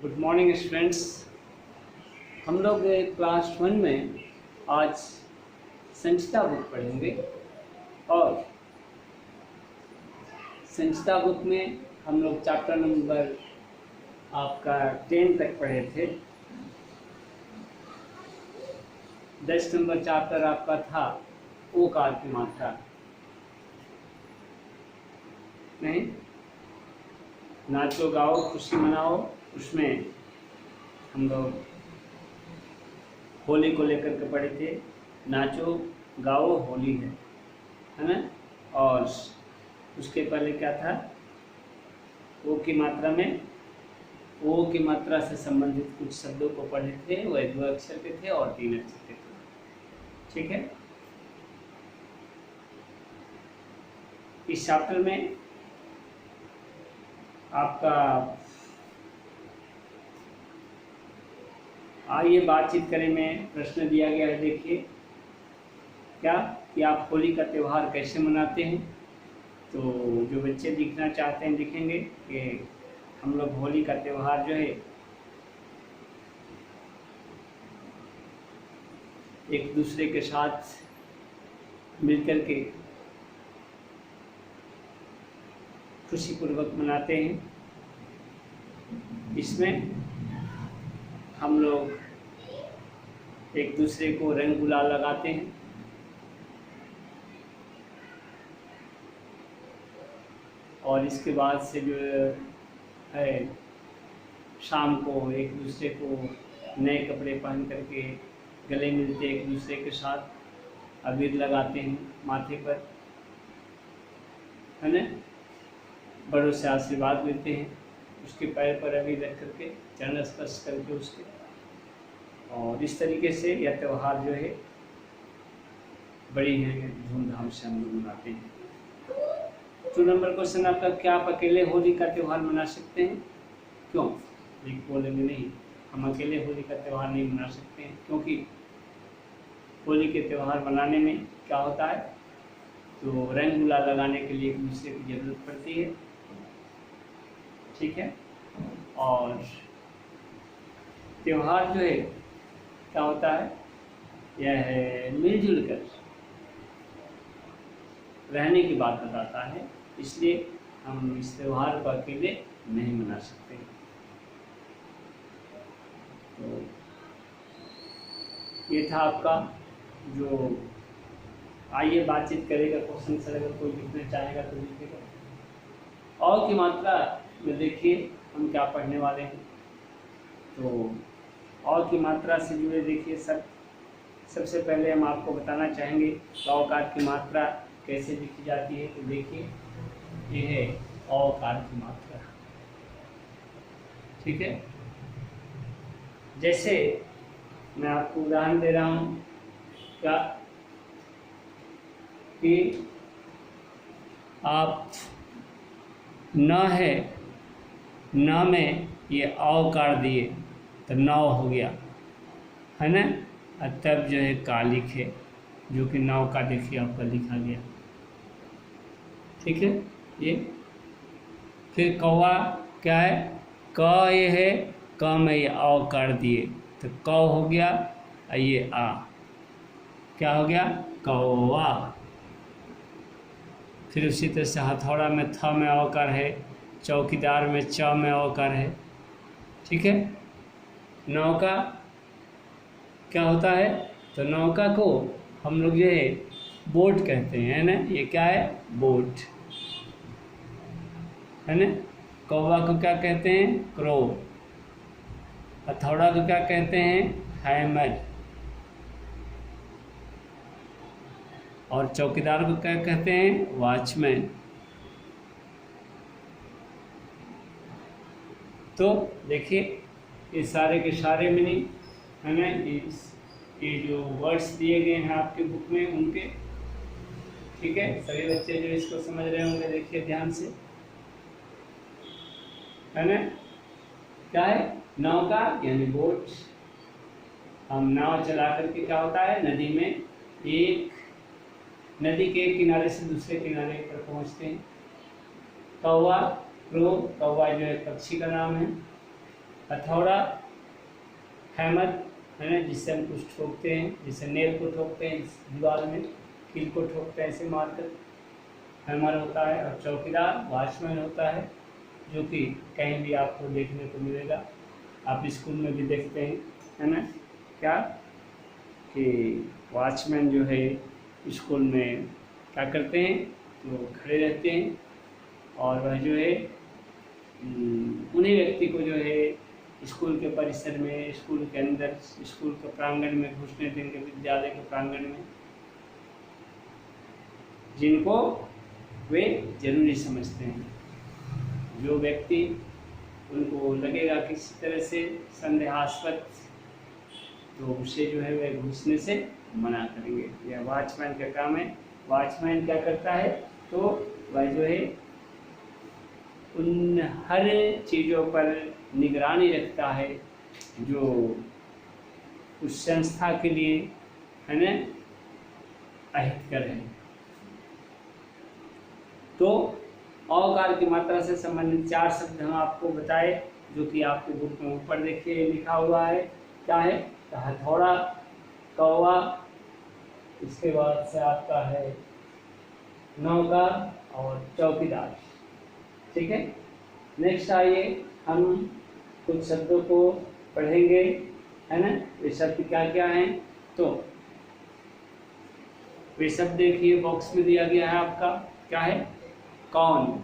Good morning students. हम लोग class 1 में आज संचिता बुक पढ़ेंगे और संचिता बुक में हम लोग चैप्टर नंबर आपका 10 तक पढ़े थे। 10 नंबर चैप्टर आपका था ओकार की मात्रा, नहीं नाचो गाओ खुशी मनाओ। उसमें हम लोग होली को लेकर के पढ़े थे। नाचो गाओ होली है ना। और उसके पहले क्या था, ओ की मात्रा में ओ की मात्रा से संबंधित कुछ शब्दों को पढ़े थे। वह 2 अक्षर के थे और 3 अक्षर के थे। ठीक है, इस चैप्टर में आपका आइए बातचीत करें में प्रश्न दिया गया है। देखिए क्या कि आप होली का त्यौहार कैसे मनाते हैं। तो जो बच्चे लिखना चाहते हैं लिखेंगे कि हम लोग होली का त्यौहार जो है एक दूसरे के साथ मिलकर के खुशीपूर्वक मनाते हैं। इसमें हम लोग एक दूसरे को रंग गुलाल लगाते हैं और इसके बाद से जो है शाम को एक दूसरे को नए कपड़े पहन करके गले मिलते एक दूसरे के साथ, अबीर लगाते हैं माथे पर, है ना। बड़ों से आशीर्वाद लेते हैं, उसके पैर पर अबीर रख करके चरण स्पर्श करके उसके, और इस तरीके से यह त्यौहार जो है बड़ी है धूमधाम से हम लोग मनाते हैं। 2 नंबर क्वेश्चन आपका, क्या आप अकेले होली का त्यौहार मना सकते हैं? क्यों? बोलेंगे नहीं, हम अकेले होली का त्यौहार नहीं मना सकते हैं, क्योंकि होली के त्यौहार मनाने में क्या होता है, तो रंग गुलाल लगाने के लिए एक दूसरे की जरूरत पड़ती है। ठीक है, और त्यौहार जो है क्या होता है, यह है मिलजुल कर रहने की बात बताता है, इसलिए हम इस त्यौहार को अकेले नहीं मना सकते। तो ये था आपका जो आइए बातचीत करेगा क्वेश्चन सर, अगर कोई लिखना चाहेगा तो लिखेगा। और की मात्रा में देखिए हम क्या पढ़ने वाले हैं। तो और की मात्रा से जुड़े देखिए सबसे पहले हम आपको बताना चाहेंगे औकार की मात्रा कैसे लिखी जाती है। तो देखिए ये है औकार की मात्रा। ठीक है, जैसे मैं आपको उदाहरण दे रहा हूँ क्या कि आप न है, न में ये औकार दिए तो 9 हो गया, है ना। तब जो है का लिखे, जो कि 9 का देखिए आपका लिखा गया। ठीक है, ये फिर कौवा क्या है, क ये है, क में ये औकार दिए तो क हो गया, ये आ क्या हो गया, कौवा। फिर उसी तरह से हथौड़ा में थ में औकार है, चौकीदार में च में औकार है। ठीक है, नौका क्या होता है, तो नौका को हम लोग जो है बोट कहते हैं, है ना। ये क्या है, बोट, है ना। कौवा को क्या कहते हैं, क्रो। हथौड़ा को क्या कहते हैं, हैमर। और चौकीदार को क्या कहते हैं, वॉचमैन। तो देखिए ये सारे के सारे मीनिंग, है ना, ये जो वर्ड्स दिए गए हैं आपके बुक में उनके। ठीक है, सभी बच्चे जो इसको समझ रहे होंगे देखिए ध्यान से, है ना। क्या है, नौका यानी बोट। हम नाव चला करके क्या होता है, नदी में नदी के एक किनारे से दूसरे किनारे पर पहुंचते हैं। कौवा, क्रो, कौवा जो है पक्षी का नाम है। हथौड़ा, हैमर है ना, जिससे हम कुछ ठोकते हैं, जिससे नेल को ठोकते हैं दीवार में, कील को ठोकते हैं ऐसे मारकर, हैमर होता है। और चौकीदार वॉचमैन होता है, जो कि कहीं भी आपको देखने को मिलेगा, आप स्कूल में भी देखते हैं, है ना, क्या कि वॉचमैन जो है स्कूल में क्या करते हैं, तो खड़े रहते हैं और वह जो है उन्हीं व्यक्ति को जो है स्कूल के परिसर में, स्कूल के अंदर, स्कूल के प्रांगण में घुसने देंगे, विद्यालय के प्रांगण में, जिनको वे जरूरी समझते हैं। जो व्यक्ति उनको लगेगा किसी तरह से संदेहास्पद, तो उसे जो है वह घुसने से मना करेंगे। यह वॉचमैन का काम है। वॉचमैन क्या करता है, तो वह जो है उन हर चीज़ों पर निगरानी रखता है जो उस संस्था के लिए, है ना, अहितकर है। तो औकार की मात्रा से संबंधित 4 शब्द हम आपको बताए, जो कि आपके बुक में ऊपर देखिए लिखा हुआ है। क्या है, तो हथौड़ा, कौवा, इसके बाद से आपका है नौका और चौकीदार। ठीक है, नेक्स्ट आइए हम कुछ शब्दों को पढ़ेंगे, है ना। वे शब्द क्या क्या हैं, तो वे शब्द देखिए बॉक्स में दिया गया है आपका। क्या है, कौन।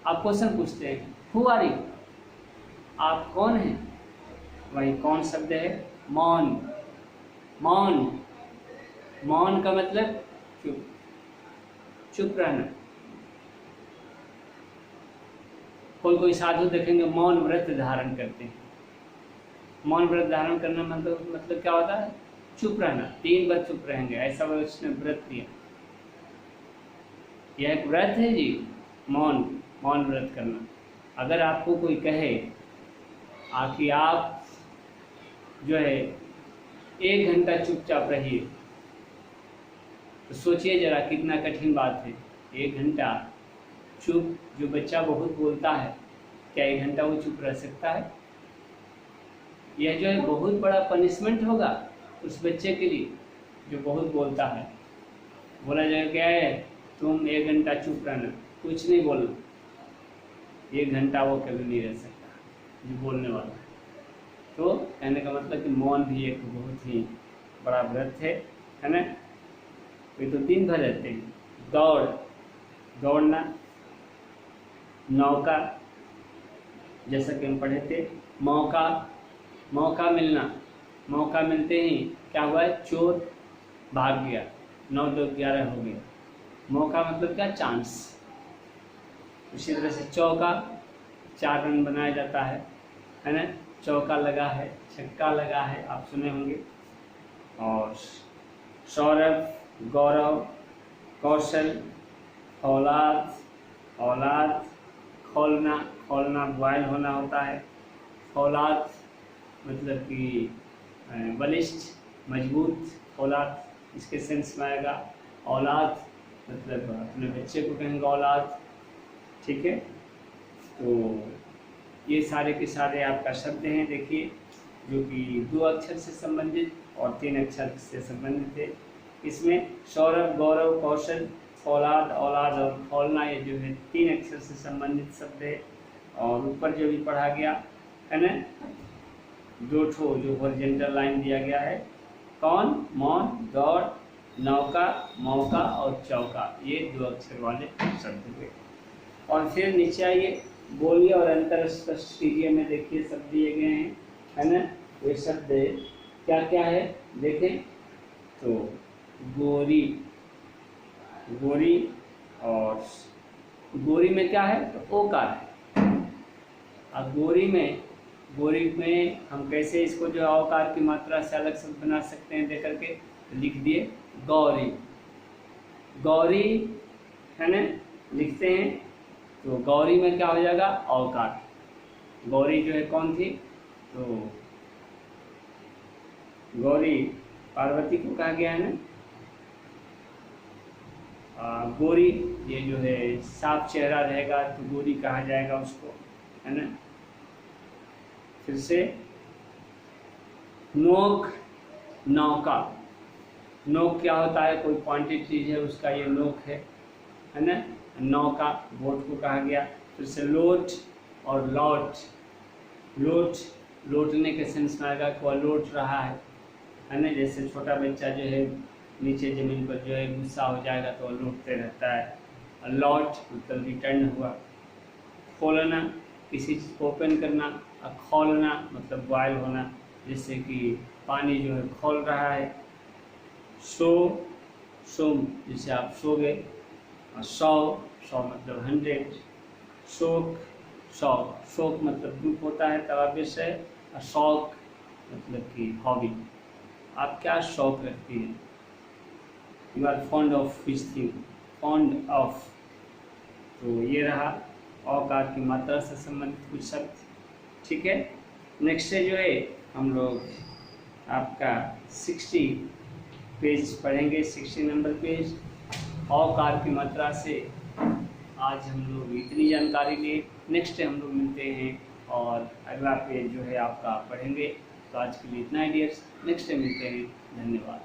आप क्वेश्चन पूछते हैं, हु आर यू, आप कौन हैं, वही कौन शब्द है। मौन, मौन, मौन का मतलब चुप, चुप रहना। कोई साधु देखेंगे मौन व्रत धारण करते हैं। मौन व्रत धारण करना मतलब क्या होता है, चुप रहना, 3 बार चुप रहेंगे, ऐसा उसने व्रत लिया। यह एक व्रत है जी, मौन, मौन व्रत करना। अगर आपको कोई कहे कि आप जो है 1 घंटा चुपचाप रहिए, तो सोचिए जरा कितना कठिन बात है। 1 घंटा चुप, जो बच्चा बहुत बोलता है, क्या 1 घंटा वो चुप रह सकता है? यह जो है बहुत बड़ा पनिशमेंट होगा उस बच्चे के लिए जो बहुत बोलता है। बोला जाएगा क्या है, तुम 1 घंटा चुप रहना, कुछ नहीं बोलना। 1 घंटा वो कभी नहीं रह सकता जो बोलने वाला है। तो कहने का मतलब कि मौन भी एक बहुत ही बड़ा व्रत है ना। वे तो दिन भर रहते हैं। दौड़, दौड़ना। नौका, जैसा कि हम पढ़े थे। मौका, मौका मिलना, मौका मिलते ही क्या हुआ है, चोर भाग गया, 9 2 11 हो गया। मौका मतलब क्या, चांस। उसी तरह से चौका, 4 रन बनाया जाता है ना। चौका लगा है, छक्का लगा है, आप सुने होंगे। और सौरभ, गौरव, कौशल, औलाद, औलाद, खोलना, खोलना बॉयल होना होता है। औलाद मतलब कि बलिष्ठ, मजबूत, औलाद इसके सेंस में आएगा। औलाद मतलब अपने बच्चे को कहेंगे औलाद। ठीक है, तो ये सारे के सारे आपका शब्द हैं, देखिए, जो कि 2 अक्षर से संबंधित और 3 अक्षर से संबंधित है। इसमें सौरभ, गौरव, कौशल, औलाद, औलाद और खोलना, ये जो है 3 अक्षर से संबंधित शब्द है। और ऊपर जो भी पढ़ा गया है ना, 2 ठो जो हॉरिजॉन्टल लाइन दिया गया है, कौन, मौन, दौड़, नौका, मौका और चौका, ये 2 अक्षर वाले शब्द हुए। और फिर नीचे आइए, बोलिए और अंतर स्पष्ट कीजिए में देखिए शब्द दिए गए हैं, है ना। वे शब्द क्या क्या है देखें, तो गोरी, गोरी, और गोरी में क्या है, तो ओकार है। अब गोरी में हम कैसे इसको जो औकार की मात्रा से अलग शब्द बना सकते हैं, देख करके लिख दिए गौरी, गौरी, है ना, लिखते हैं। तो गौरी में क्या हो जाएगा, औकार। गौरी जो है कौन थी, तो गौरी पार्वती को कहा गया है ना। गोरी, ये जो है साफ चेहरा रहेगा तो गोरी कहा जाएगा उसको, है ना। फिर से नोक, नौका। नोक क्या होता है? कोई क्वांटिटी चीज है उसका ये नोक है ना। नौका बोट को कहा गया। फिर से लोट और लौट। लोट, लौटने के सेंस में आएगा कि वह लौट रहा है ना। जैसे छोटा बच्चा जो है नीचे ज़मीन पर जो है गुस्सा हो जाएगा तो वह लौटते रहता है। और लौट मतलब रिटर्न हुआ। खोलना, किसी चीज़ को ओपन करना। और खोलना मतलब बॉयल होना, जैसे कि पानी जो है खोल रहा है। सो, सोम जैसे आप सो गए। और 100 मतलब 100। शोक, शौक, शोक मतलब दुख होता है तब ऑब्वियस है। और शौक मतलब कि हॉबी, आप क्या शौक रखती हैं? You are fond of which thing, fond of. तो ये रहा औकार की मात्रा से संबंधित कुछ शब्द। ठीक है, नेक्स्ट है जो है हम लोग आपका 60 पेज पढ़ेंगे, 60 नंबर पेज। औकार की मात्रा से आज हम लोग इतनी जानकारी लिए। नेक्स्ट हम लोग मिलते हैं और अगला पेज जो है आपका पढ़ेंगे। तो आज के लिए इतना ही डियर्स, नेक्स्ट मिलते हैं। धन्यवाद।